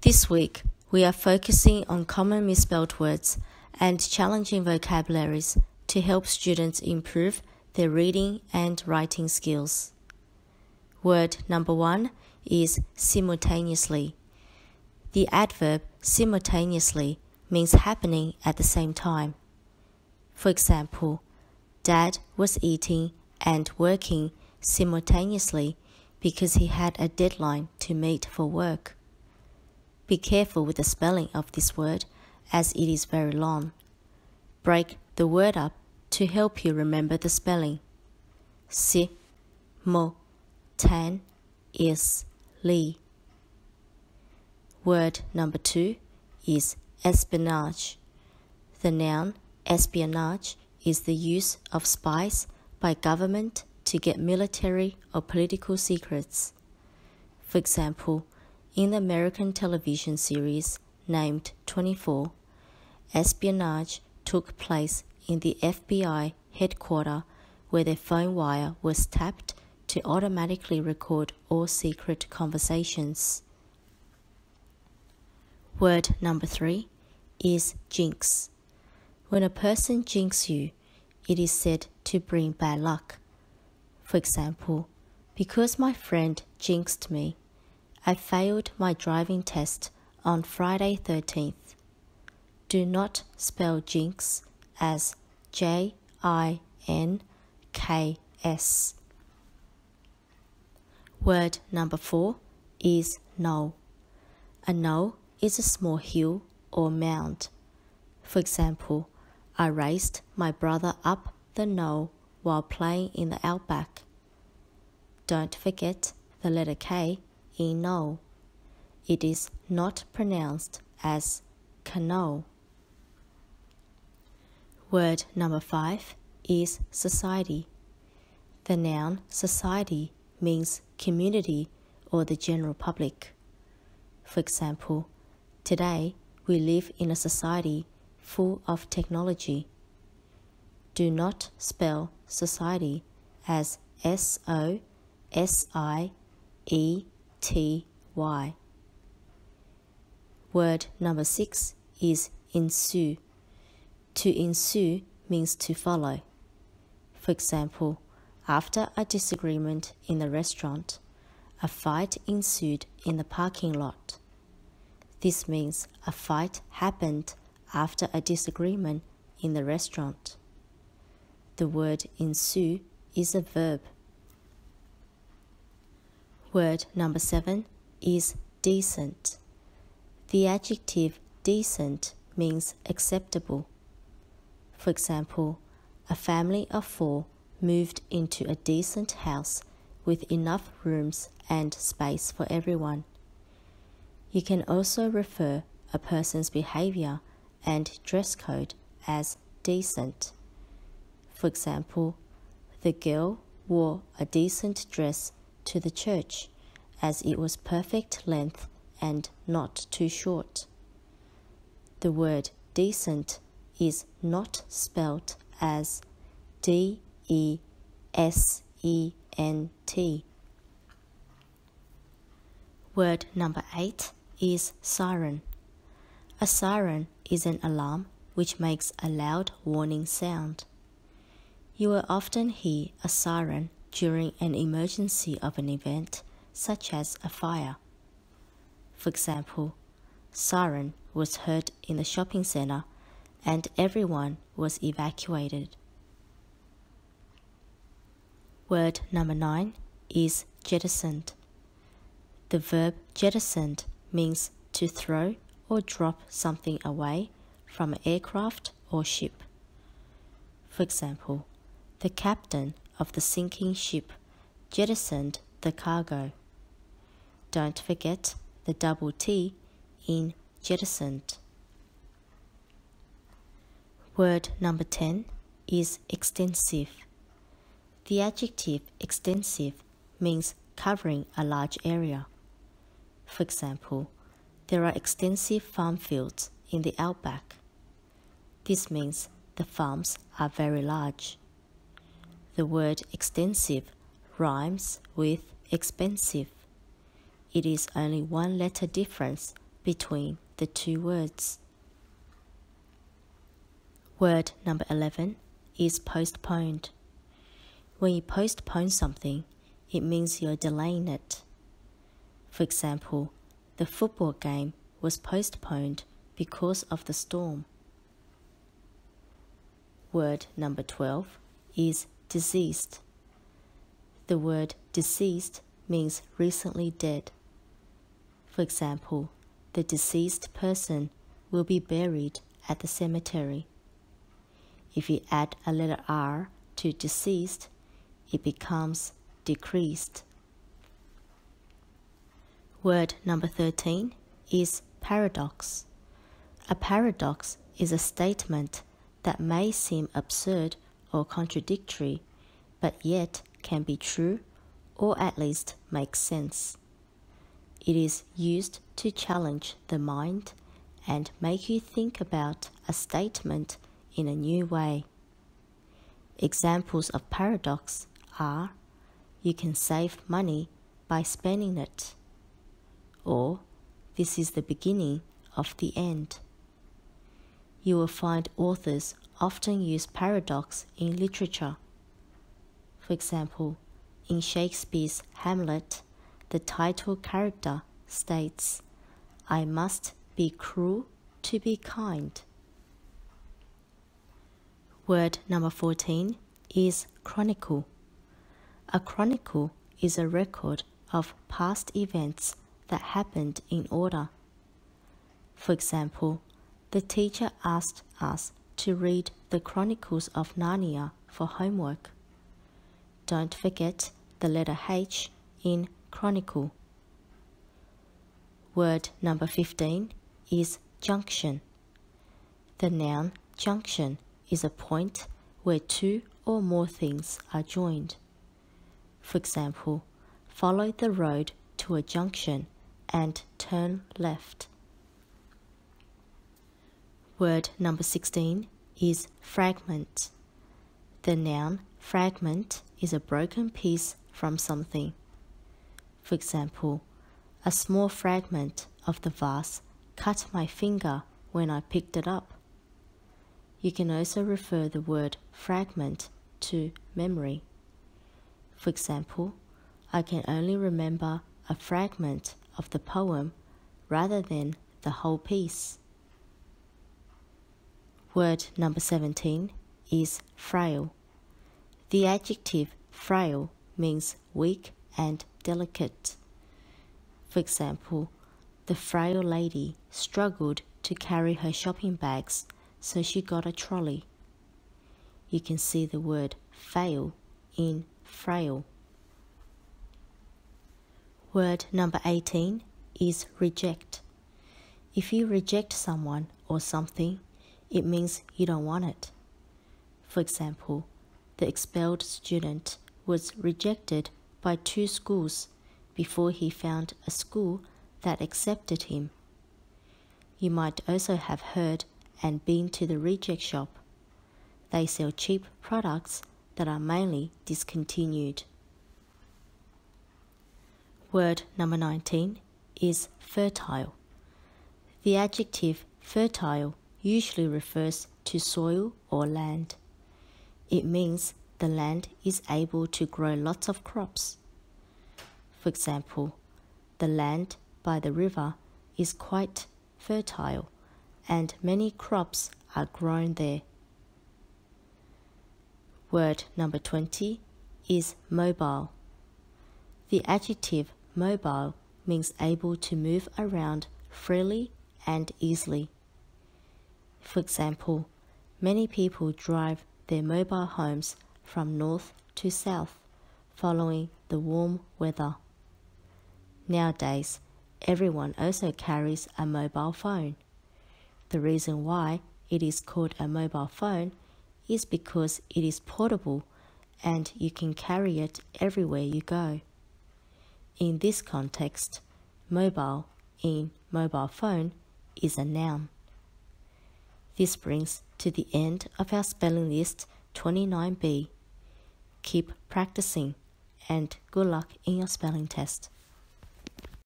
This week, we are focusing on common misspelled words and challenging vocabularies to help students improve their reading and writing skills. Word number 1 is simultaneously. The adverb simultaneously means happening at the same time. For example, Dad was eating and working simultaneously because he had a deadline to meet for work. Be careful with the spelling of this word as it is very long. Break the word up to help you remember the spelling. Si-mo-tan-is-ly. Word number 2 is espionage. The noun espionage is the use of spies by government to get military or political secrets. For example, in the American television series named 24, espionage took place in the FBI headquarters where their phone wire was tapped to automatically record all secret conversations. Word number 3 is jinx. When a person jinxes you, it is said to bring bad luck. For example, because my friend jinxed me, I failed my driving test on Friday 13th. Do not spell jinx as J-I-N-K-S. Word number 4 is knoll. A knoll is a small hill or mound. For example, I raced my brother up the knoll while playing in the outback. Don't forget the letter K in knoll. It is not pronounced as canoe. Word number 5 is society. The noun society means community or the general public. For example, today we live in a society full of technology. Do not spell society as S-O-S-I-E-T-Y. Word number 6 is ensue. To ensue means to follow. For example, after a disagreement in the restaurant, a fight ensued in the parking lot. This means a fight happened after a disagreement in the restaurant. The word ensue is a verb. Word number 7 is decent. The adjective decent means acceptable. For example, a family of 4 moved into a decent house with enough rooms and space for everyone. You can also refer a person's behavior and dress code as decent. For example, the girl wore a decent dress to the church as it was perfect length and not too short. The word decent is not spelt as D-E-S-E-N-T. Word number 8 is siren. A siren is an alarm which makes a loud warning sound. You will often hear a siren during an emergency of an event, such as a fire. For example, siren was heard in the shopping center and everyone was evacuated. Word number 9 is jettisoned. The verb jettisoned means to throw or drop something away from an aircraft or ship. For example, the captain of the sinking ship jettisoned the cargo. Don't forget the double T in jettisoned. Word number 10 is extensive. The adjective extensive means covering a large area. For example, there are extensive farm fields in the outback. This means the farms are very large. The word extensive rhymes with expensive. It is only one letter difference between the two words. Word number 11 is postponed. When you postpone something, it means you're delaying it. For example, the football game was postponed because of the storm. Word number 12 is deceased. The word deceased means recently dead. For example, the deceased person will be buried at the cemetery. If you add a letter R to deceased, it becomes decreased. Word number 13 is paradox. A paradox is a statement that may seem absurd or contradictory, but yet can be true or at least make sense. It is used to challenge the mind and make you think about a statement in a new way. Examples of paradox are: you can save money by spending it, or this is the beginning of the end. You will find authors often use paradox in literature. For example, in Shakespeare's Hamlet, the title character states, "I must be cruel to be kind." Word number 14 is chronicle. A chronicle is a record of past events that happened in order. For example, the teacher asked us to read the Chronicles of Narnia for homework. Don't forget the letter H in chronicle. Word number 15 is junction. The noun junction is a point where two or more things are joined. For example, follow the road to a junction and turn left. Word number 16 is fragment. The noun fragment is a broken piece from something. For example, a small fragment of the vase cut my finger when I picked it up. You can also refer the word fragment to memory. For example, I can only remember a fragment of the poem rather than the whole piece. Word number 17 is frail. The adjective frail means weak and delicate. For example, the frail lady struggled to carry her shopping bags, so she got a trolley. You can see the word fail in frail. Word number 18 is reject. If you reject someone or something, it means you don't want it. For example, the expelled student was rejected by 2 schools before he found a school that accepted him. You might also have heard and been to the reject shop. They sell cheap products that are mainly discontinued. Word number 19 is fertile. The adjective fertile usually refers to soil or land. It means the land is able to grow lots of crops. For example, the land by the river is quite fertile and many crops are grown there. Word number 20 is mobile. The adjective mobile means able to move around freely and easily. For example, many people drive their mobile homes from north to south, following the warm weather. Nowadays, everyone also carries a mobile phone. The reason why it is called a mobile phone is because it is portable and you can carry it everywhere you go. In this context, mobile in mobile phone is a noun. This brings to the end of our spelling list 29B. Keep practicing and good luck in your spelling test.